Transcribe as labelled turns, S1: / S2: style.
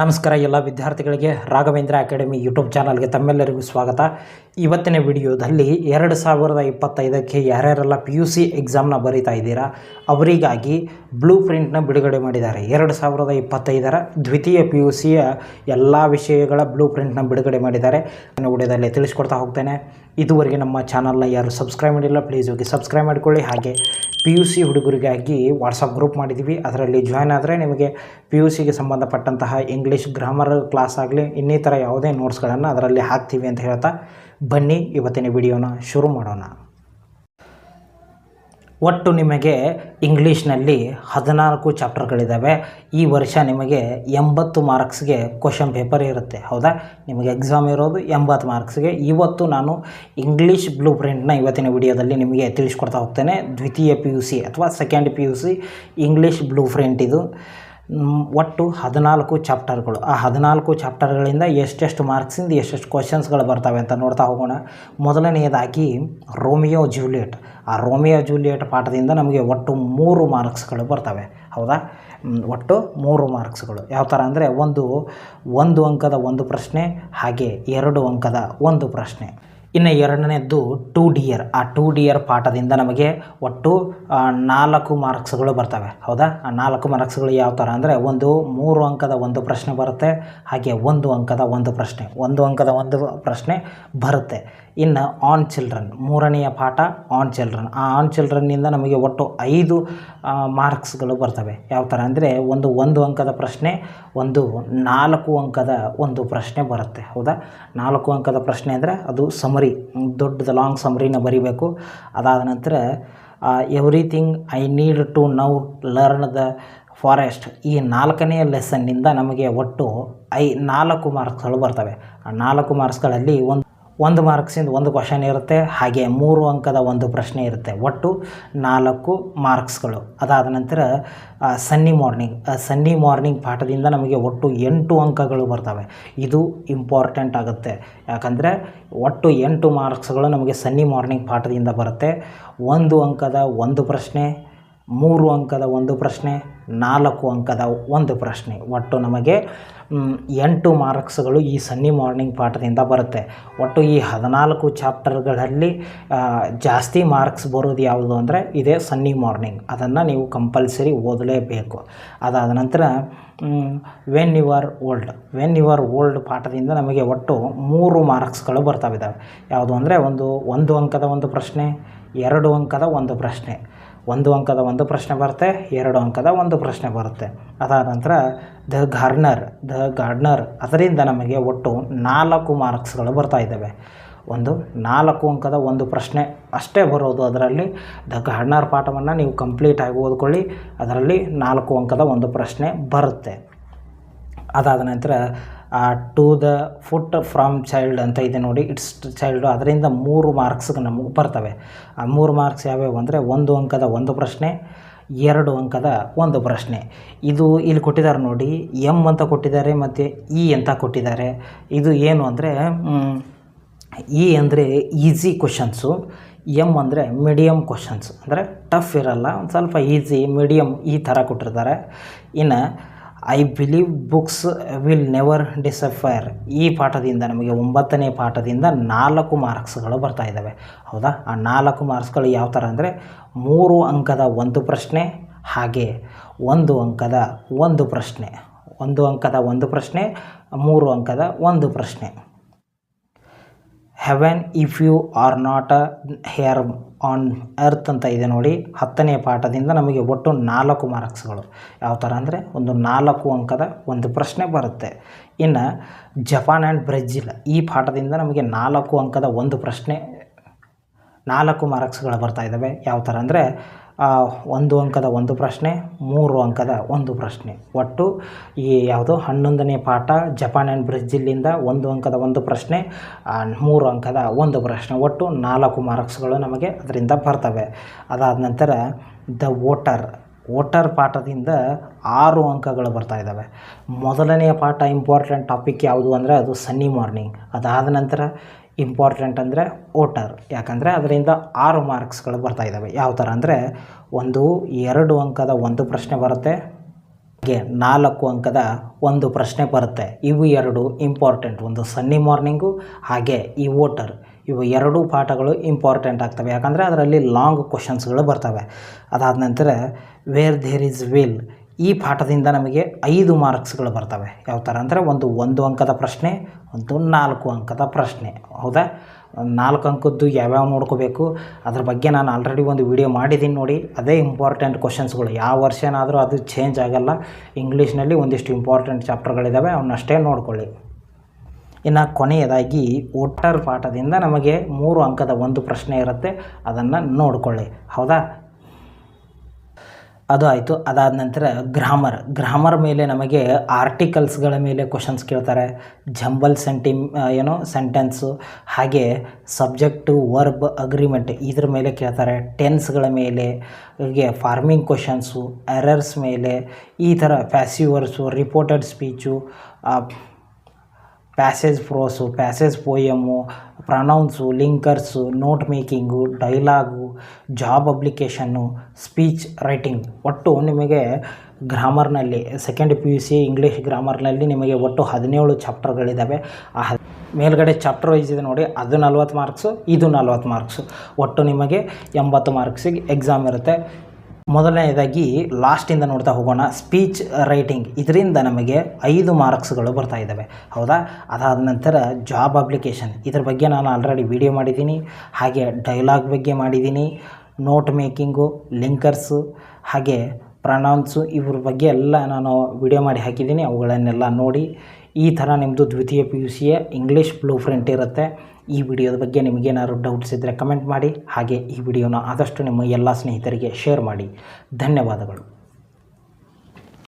S1: ನಮಸ್ಕಾರ ಎಲ್ಲ ವಿದ್ಯಾರ್ಥಿಗಳಿಗೆ ರಾಘವೇಂದ್ರ ಅಕಾಡೆಮಿ ಯೂಟ್ಯೂಬ್ ಚಾನಲ್ಗೆ ತಮ್ಮೆಲ್ಲರಿಗೂ ಸ್ವಾಗತ. ಇವತ್ತಿನ ವಿಡಿಯೋದಲ್ಲಿ 2025ಕ್ಕೆ ಯಾರ್ಯಾರೆಲ್ಲ PUC ಎಕ್ಸಾಮ್ನ ಬರೀತಾ ಇದ್ದೀರಾ ಅವರಿಗಾಗಿ ಬ್ಲೂ ಪ್ರಿಂಟ್ನ ಬಿಡುಗಡೆ ಮಾಡಿದ್ದಾರೆ. 2025ರ ದ್ವಿತೀಯ PUCಯ ಎಲ್ಲ ವಿಷಯಗಳ ಬ್ಲೂ ಪ್ರಿಂಟ್ನ ಬಿಡುಗಡೆ ಮಾಡಿದ್ದಾರೆ. ವಿಡಿಯೋದಲ್ಲಿ ತಿಳಿಸ್ಕೊಡ್ತಾ ಹೋಗ್ತೇನೆ. ಇದುವರೆಗೆ ನಮ್ಮ ಚಾನಲ್ನ ಯಾರು ಸಬ್ಸ್ಕ್ರೈಬ್ ಮಾಡಿಲ್ಲ ಪ್ಲೀಸ್ ಹೋಗಿ ಸಬ್ಸ್ಕ್ರೈಬ್ ಮಾಡಿಕೊಳ್ಳಿ. ಹಾಗೆ PUC ಹುಡುಗರಿಗಾಗಿ ವಾಟ್ಸಪ್ ಗ್ರೂಪ್ ಮಾಡಿದ್ದೀವಿ, ಅದರಲ್ಲಿ ಜಾಯ್ನ್ ಆದರೆ ನಿಮಗೆ PUCಗೆ ಸಂಬಂಧಪಟ್ಟಂತಹ ಇಂಗ್ಲೀಷ್ ಗ್ರಾಮರ್ ಕ್ಲಾಸ್ ಆಗಲಿ ಇನ್ನಿತರ ಯಾವುದೇ ನೋಟ್ಸ್ಗಳನ್ನು ಅದರಲ್ಲಿ ಹಾಕ್ತೀವಿ ಅಂತ ಹೇಳ್ತಾ ಬನ್ನಿ ಇವತ್ತಿನ ವಿಡಿಯೋನ ಶುರು ಮಾಡೋಣ. ಒಟ್ಟು ನಿಮಗೆ ಇಂಗ್ಲೀಷ್ನಲ್ಲಿ 14 ಚಾಪ್ಟರ್ಗಳಿದ್ದಾವೆ. ಈ ವರ್ಷ ನಿಮಗೆ 80 ಮಾರ್ಕ್ಸ್ಗೆ ಕ್ವಶನ್ ಪೇಪರ್ ಇರುತ್ತೆ. ಹೌದಾ, ನಿಮಗೆ ಎಕ್ಸಾಮ್ ಇರೋದು 80 ಮಾರ್ಕ್ಸ್ಗೆ. ಇವತ್ತು ನಾನು ಇಂಗ್ಲೀಷ್ ಬ್ಲೂ ಪ್ರಿಂಟ್ನ ಇವತ್ತಿನ ವಿಡಿಯೋದಲ್ಲಿ ನಿಮಗೆ ತಿಳಿಸ್ಕೊಡ್ತಾ ಹೋಗ್ತೇನೆ. ದ್ವಿತೀಯ PUC ಅಥವಾ second PUC English blue print ಇದು. ಒಟ್ಟು 14 ಚಾಪ್ಟರ್ಗಳು. ಆ 14 ಚಾಪ್ಟರ್ಗಳಿಂದ ಎಷ್ಟೆಷ್ಟು ಮಾರ್ಕ್ಸಿಂದ ಎಷ್ಟೆಷ್ಟು ಕ್ವಶನ್ಸ್ಗಳು ಬರ್ತವೆ ಅಂತ ನೋಡ್ತಾ ಹೋಗೋಣ. ಮೊದಲನೆಯದಾಗಿ ರೋಮಿಯೋ ಜೂಲಿಯಟ್. ಆ ರೋಮಿಯೋ ಜೂಲಿಯಟ್ ಪಾಠದಿಂದ ನಮಗೆ ಒಟ್ಟು 3 ಮಾರ್ಕ್ಸ್ಗಳು ಬರ್ತವೆ. ಹೌದಾ, ಒಟ್ಟು 3 ಮಾರ್ಕ್ಸ್ಗಳು. ಯಾವ ಥರ ಅಂದರೆ ಒಂದು ಅಂಕದ ಒಂದು ಪ್ರಶ್ನೆ, ಹಾಗೆ 2 ಅಂಕದ ಒಂದು ಪ್ರಶ್ನೆ. ಇನ್ನು ಎರಡನೇದ್ದು 2 ಆ 2 ಪಾಠದಿಂದ ನಮಗೆ ಒಟ್ಟು 4 ಮಾರ್ಕ್ಸ್ಗಳು ಬರ್ತವೆ. ಹೌದಾ, ಆ 4 ಮಾರ್ಕ್ಸ್ಗಳು ಯಾವ ಥರ ಅಂದರೆ 3 ಅಂಕದ ಒಂದು ಪ್ರಶ್ನೆ ಬರುತ್ತೆ, ಹಾಗೆ 1 ಅಂಕದ ಒಂದು ಪ್ರಶ್ನೆ, 1 ಅಂಕದ ಒಂದು ಪ್ರಶ್ನೆ ಬರುತ್ತೆ. ಇನ್ನು ಆನ್ ಚಿಲ್ಡ್ರನ್, ಮೂರನೆಯ ಪಾಠ ಆನ್ ಚಿಲ್ಡ್ರನ್. ಆ ಆನ್ ಚಿಲ್ಡ್ರನ್ನಿಂದ ನಮಗೆ ಒಟ್ಟು 5 ಮಾರ್ಕ್ಸ್ಗಳು ಬರ್ತವೆ. ಯಾವ ಥರ ಅಂದರೆ 1 ಅಂಕದ ಪ್ರಶ್ನೆ, 4 ಅಂಕದ ಒಂದು ಪ್ರಶ್ನೆ ಬರುತ್ತೆ. ಹೌದಾ, 4 ಅಂಕದ ಪ್ರಶ್ನೆ ಅಂದರೆ ಅದು ಸಮರಿ, ದೊಡ್ಡದು ಲಾಂಗ್ ಸಮರಿನ ಬರೀಬೇಕು. ಅದಾದ ನಂತರ everything I need to now learn the forest. ಈ 4ನೇ ಲೆಸನ್ನಿಂದ ನಮಗೆ ಒಟ್ಟು 4 ಮಾರ್ಕ್ಸ್ಗಳು ಬರ್ತವೆ. ಆ 4 ಮಾರ್ಕ್ಸ್ಗಳಲ್ಲಿ ಒಂದು ಮಾರ್ಕ್ಸಿಂದ ಒಂದು ಕ್ವಶನ್ ಇರುತ್ತೆ, ಹಾಗೆ 3 ಅಂಕದ ಒಂದು ಪ್ರಶ್ನೆ ಇರುತ್ತೆ. ಒಟ್ಟು 4 ಮಾರ್ಕ್ಸ್ಗಳು. ಅದಾದ ನಂತರ ಸನ್ನಿ ಮಾರ್ನಿಂಗ್ ಪಾಠದಿಂದ ನಮಗೆ ಒಟ್ಟು 8 ಅಂಕಗಳು ಬರ್ತವೆ. ಇದು ಇಂಪಾರ್ಟೆಂಟ್ ಆಗುತ್ತೆ, ಯಾಕಂದರೆ ಒಟ್ಟು 8 ಮಾರ್ಕ್ಸ್ಗಳು ನಮಗೆ ಸನ್ನಿ ಮಾರ್ನಿಂಗ್ ಪಾಠದಿಂದ ಬರುತ್ತೆ. 1 ಅಂಕದ ಒಂದು ಪ್ರಶ್ನೆ, 3 ಅಂಕದ ಒಂದು ಪ್ರಶ್ನೆ, 4 ಅಂಕದ ಒಂದು ಪ್ರಶ್ನೆ. ಒಟ್ಟು ನಮಗೆ 8 ಮಾರ್ಕ್ಸ್ಗಳು ಈ ಸನ್ನಿ ಮಾರ್ನಿಂಗ್ ಪಾಠದಿಂದ ಬರುತ್ತೆ. ಒಟ್ಟು ಈ 14 ಚಾಪ್ಟರ್ಗಳಲ್ಲಿ ಜಾಸ್ತಿ ಮಾರ್ಕ್ಸ್ ಬರೋದು ಯಾವುದು ಅಂದರೆ ಇದೇ ಸನ್ನಿ ಮಾರ್ನಿಂಗ್. ಅದನ್ನು ನೀವು ಕಂಪಲ್ಸರಿ ಓದಲೇಬೇಕು. ಅದಾದ ನಂತರ ವೆನ್ ಯು ಆರ್ ಓಲ್ಡ್ ಪಾಠದಿಂದ ನಮಗೆ ಒಟ್ಟು 3 ಮಾರ್ಕ್ಸ್ಗಳು ಬರ್ತಾವಿದ್ದಾವೆ. ಯಾವುದು ಅಂದರೆ ಒಂದು ಅಂಕದ ಒಂದು ಪ್ರಶ್ನೆ, 2 ಅಂಕದ ಒಂದು ಪ್ರಶ್ನೆ, 1 ಅಂಕದ ಒಂದು ಪ್ರಶ್ನೆ ಬರುತ್ತೆ, 2 ಅಂಕದ ಒಂದು ಪ್ರಶ್ನೆ ಬರುತ್ತೆ. ಅದಾದ ನಂತರ ದ ಗಾರ್ಡ್ನರ್ ಅದರಿಂದ ನಮಗೆ ಒಟ್ಟು 4 ಮಾರ್ಕ್ಸ್ಗಳು ಬರ್ತಾ ಇದ್ದಾವೆ. 4 ಅಂಕದ ಒಂದು ಪ್ರಶ್ನೆ ಅಷ್ಟೇ ಬರೋದು ಅದರಲ್ಲಿ. ದ ಗಾರ್ಡ್ನರ್ ಪಾಠವನ್ನು ನೀವು ಕಂಪ್ಲೀಟಾಗಿ ಓದ್ಕೊಳ್ಳಿ, ಅದರಲ್ಲಿ 4 ಅಂಕದ ಒಂದು ಪ್ರಶ್ನೆ ಬರುತ್ತೆ. ಅದಾದ ನಂತರ to the foot from child ಅಂತ ಇದೆ ನೋಡಿ, ಇಟ್ಸ್ ಚೈಲ್ಡು. ಅದರಿಂದ 3 ಮಾರ್ಕ್ಸ್ಗೆ ನಮಗೆ ಬರ್ತವೆ. ಆ 3 ಮಾರ್ಕ್ಸ್ ಯಾವ್ಯಾವು ಅಂದರೆ 1 ಅಂಕದ ಒಂದು ಪ್ರಶ್ನೆ, 2 ಅಂಕದ ಒಂದು ಪ್ರಶ್ನೆ. ಇದು ಇಲ್ಲಿ ಕೊಟ್ಟಿದ್ದಾರೆ ನೋಡಿ, ಎಮ್ ಅಂತ ಕೊಟ್ಟಿದ್ದಾರೆ ಮತ್ತು ಇ ಅಂತ ಕೊಟ್ಟಿದ್ದಾರೆ. ಇದು ಏನು ಅಂದರೆ ಇ ಅಂದರೆ ಈಸಿ ಕ್ವಶನ್ಸು, ಎಮ್ ಅಂದರೆ ಮೀಡಿಯಮ್ ಕ್ವಶನ್ಸ್, ಅಂದರೆ ಟಫ್ ಇರಲ್ಲ, ಒಂದು ಸ್ವಲ್ಪ ಈಸಿ ಮೀಡಿಯಮ್ ಈ ಥರ ಕೊಟ್ಟಿರ್ತಾರೆ. ಇನ್ನು I believe books will never disappear ಈ ಪಾಠದಿಂದ ನಮಗೆ 9ನೇ ಪಾಠದಿಂದ 4 ಮಾರ್ಕ್ಸ್ಗಳು ಬರ್ತಾ ಇದ್ದಾವೆ. ಹೌದಾ, ಆ 4 ಮಾರ್ಕ್ಸ್ಗಳು ಯಾವ ಥರ ಅಂದರೆ 3 ಅಂಕದ ಒಂದು ಪ್ರಶ್ನೆ, ಹಾಗೆ 1 ಅಂಕದ ಒಂದು ಪ್ರಶ್ನೆ, 1 ಅಂಕದ ಒಂದು ಪ್ರಶ್ನೆ, 3 ಅಂಕದ ಒಂದು ಪ್ರಶ್ನೆ. Heaven if you are not here on earth ಅಂತ ಇದೆ ನೋಡಿ, 10ನೇ ಪಾಠದಿಂದ ನಮಗೆ ಒಟ್ಟು 4 ಮಾರ್ಕ್ಸ್ಗಳು. ಯಾವ ಥರ ಅಂದರೆ 4 ಅಂಕದ ಒಂದು ಪ್ರಶ್ನೆ ಬರುತ್ತೆ. ಇನ್ನು ಜಪಾನ್ ಆ್ಯಂಡ್ ಬ್ರೆಜಿಲ್ ಈ ಪಾಠದಿಂದ ನಮಗೆ 4 ಅಂಕದ ಒಂದು ಪ್ರಶ್ನೆ, 4 ಮಾರ್ಕ್ಸ್ಗಳು ಬರ್ತಾ ಇದ್ದಾವೆ. ಯಾವ ಥರ ಅಂದರೆ 1 ಅಂಕದ ಒಂದು ಪ್ರಶ್ನೆ, 3 ಅಂಕದ ಒಂದು ಪ್ರಶ್ನೆ. ಒಟ್ಟು ಈ ಯಾವುದು 11ನೇ ಪಾಠ ಜಪಾನ್ ಆ್ಯಂಡ್ ಬ್ರೆಜಿಲ್ಲಿಂದ 1 ಅಂಕದ ಒಂದು ಪ್ರಶ್ನೆ, 3 ಅಂಕದ ಒಂದು ಪ್ರಶ್ನೆ. ಒಟ್ಟು 4 ಮಾರ್ಕ್ಸ್ಗಳು ನಮಗೆ ಅದರಿಂದ ಬರ್ತವೆ. ಅದಾದ ನಂತರ ದ ವೋಟರ್ ಪಾಠದಿಂದ 6 ಅಂಕಗಳು ಬರ್ತಾ ಇದ್ದಾವೆ. ಮೊದಲನೆಯ ಪಾಠ ಇಂಪಾರ್ಟೆಂಟ್ ಟಾಪಿಕ್ ಯಾವುದು ಅಂದರೆ ಅದು ಸನ್ನಿ ಮಾರ್ನಿಂಗ್. ಅದಾದ ನಂತರ ಇಂಪಾರ್ಟೆಂಟ್ ಅಂದರೆ ವೋಟರ್, ಯಾಕಂದರೆ ಅದರಿಂದ 6 ಮಾರ್ಕ್ಸ್ಗಳು ಬರ್ತಾ ಇದ್ದಾವೆ. ಯಾವ ಥರ ಅಂದರೆ 2 ಅಂಕದ ಒಂದು ಪ್ರಶ್ನೆ ಬರುತ್ತೆ, ಹಾಗೆ 4 ಅಂಕದ ಒಂದು ಪ್ರಶ್ನೆ ಬರುತ್ತೆ. ಇವು ಎರಡು ಇಂಪಾರ್ಟೆಂಟ್, ಒಂದು ಸನ್ನಿ ಮಾರ್ನಿಂಗು ಹಾಗೆ ಈ ವೋಟರ್, ಇವು ಎರಡೂ ಪಾಠಗಳು ಇಂಪಾರ್ಟೆಂಟ್ ಆಗ್ತವೆ. ಯಾಕಂದರೆ ಅದರಲ್ಲಿ ಲಾಂಗ್ ಕ್ವಶನ್ಸ್ಗಳು ಬರ್ತವೆ. ಅದಾದ ನಂತರ ವೇರ್ ದೇರ್ ಈಸ್ ವಿಲ್, ಈ ಪಾಠದಿಂದ ನಮಗೆ 5 ಮಾರ್ಕ್ಸ್ಗಳು ಬರ್ತವೆ. ಯಾವ ಥರ ಅಂದರೆ ಒಂದು ಅಂಕದ ಪ್ರಶ್ನೆ, ಒಂದು 4 ಅಂಕದ ಪ್ರಶ್ನೆ. ಹೌದಾ? 4 ಅಂಕದ್ದು ಯಾವ್ಯಾವ ನೋಡ್ಕೋಬೇಕು ಅದ್ರ ಬಗ್ಗೆ ನಾನು ಆಲ್ರೆಡಿ ಒಂದು ವಿಡಿಯೋ ಮಾಡಿದ್ದೀನಿ ನೋಡಿ. ಅದೇ ಇಂಪಾರ್ಟೆಂಟ್ ಕ್ವಶನ್ಸ್ಗಳು, ಯಾವ ವರ್ಷನಾದರೂ ಅದು ಚೇಂಜ್ ಆಗೋಲ್ಲ. ಇಂಗ್ಲೀಷ್ನಲ್ಲಿ ಒಂದಿಷ್ಟು ಇಂಪಾರ್ಟೆಂಟ್ ಚಾಪ್ಟರ್ಗಳಿದ್ದಾವೆ, ಅವನ್ನಷ್ಟೇ ನೋಡ್ಕೊಳ್ಳಿ. ಇನ್ನು ಕೊನೆಯದಾಗಿ ವೋಟರ್ ಪಾಠದಿಂದ ನಮಗೆ 3 ಅಂಕದ ಒಂದು ಪ್ರಶ್ನೆ ಇರುತ್ತೆ, ಅದನ್ನು ನೋಡಿಕೊಳ್ಳಿ. ಹೌದಾ? ಅದು ಆಯಿತು. ಅದಾದ ನಂತರ ಗ್ರಾಮರ್ ಮೇಲೆ ನಮಗೆ ಆರ್ಟಿಕಲ್ಸ್ಗಳ ಮೇಲೆ ಕ್ವಶನ್ಸ್ ಕೇಳ್ತಾರೆ, ಜಂಬಲ್ ಸೆಂಟೆನ್ಸು ಹಾಗೆ ಸಬ್ಜೆಕ್ಟು ವರ್ಬ್ ಅಗ್ರಿಮೆಂಟ್ ಇದ್ರ ಮೇಲೆ ಕೇಳ್ತಾರೆ, ಟೆನ್ಸ್ಗಳ ಮೇಲೆ, ಹೀಗೆ ಫಾರ್ಮಿಂಗ್ ಕ್ವಶನ್ಸು, ಎರರ್ಸ್ ಮೇಲೆ, ಈ ಥರ passive verbs, reported speech, passage prose, passage poem, pronouns, linkers, note making, dialogue, job application, speech writing. ಒಟ್ಟು ನಿಮಗೆ ಗ್ರಾಮರ್ನಲ್ಲಿ ಸೆಕೆಂಡ್ PUC ಇಂಗ್ಲೀಷ್ ಗ್ರಾಮರ್ನಲ್ಲಿ ನಿಮಗೆ ಒಟ್ಟು 17 ಚಾಪ್ಟರ್ಗಳಿದ್ದಾವೆ. ಮೇಲ್ಗಡೆ ಚಾಪ್ಟರ್ ವೈಸ್ ಇದೆ ನೋಡಿ, ಅದು 40 ಮಾರ್ಕ್ಸು, ಇದು 40 ಮಾರ್ಕ್ಸು. ಒಟ್ಟು ನಿಮಗೆ 80 ಮಾರ್ಕ್ಸಿಗೆ ಎಕ್ಸಾಮ್ ಇರುತ್ತೆ. ಮೊದಲನೇದಾಗಿ ಲಾಸ್ಟಿಂದ ನೋಡ್ತಾ ಹೋಗೋಣ. ಸ್ಪೀಚ್ ರೈಟಿಂಗ್, ಇದರಿಂದ ನಮಗೆ 5 ಮಾರ್ಕ್ಸ್ಗಳು ಬರ್ತಾ ಇದ್ದಾವೆ. ಹೌದಾ? ಅದಾದ ನಂತರ ಜಾಬ್ ಅಪ್ಲಿಕೇಶನ್, ಇದ್ರ ಬಗ್ಗೆ ನಾನು ಆಲ್ರೆಡಿ ವಿಡಿಯೋ ಮಾಡಿದ್ದೀನಿ. ಹಾಗೆ ಡೈಲಾಗ್ ಬಗ್ಗೆ ಮಾಡಿದ್ದೀನಿ, ನೋಟ್ ಮೇಕಿಂಗು, ಲಿಂಕರ್ಸು ಹಾಗೆ ಪ್ರನೌನ್ಸು, ಇವ್ರ ಬಗ್ಗೆ ಎಲ್ಲ ನಾನು ವಿಡಿಯೋ ಮಾಡಿ ಹಾಕಿದ್ದೀನಿ. ಅವುಗಳನ್ನೆಲ್ಲ ನೋಡಿ. ಈ ಥರ ನಿಮ್ಮದು ದ್ವಿತೀಯ PUCಯ ಇಂಗ್ಲೀಷ್ ಬ್ಲೂ ಪ್ರಿಂಟ್ ಇರುತ್ತೆ. ಈ ವಿಡಿಯೋದ ಬಗ್ಗೆ ನಿಮಗೇನಾದ್ರು ಡೌಟ್ಸ್ ಇದ್ದರೆ ಕಮೆಂಟ್ ಮಾಡಿ. ಹಾಗೆ ಈ ವಿಡಿಯೋನ ಆದಷ್ಟು ನಿಮ್ಮ ಎಲ್ಲ ಸ್ನೇಹಿತರಿಗೆ ಶೇರ್ ಮಾಡಿ. ಧನ್ಯವಾದಗಳು.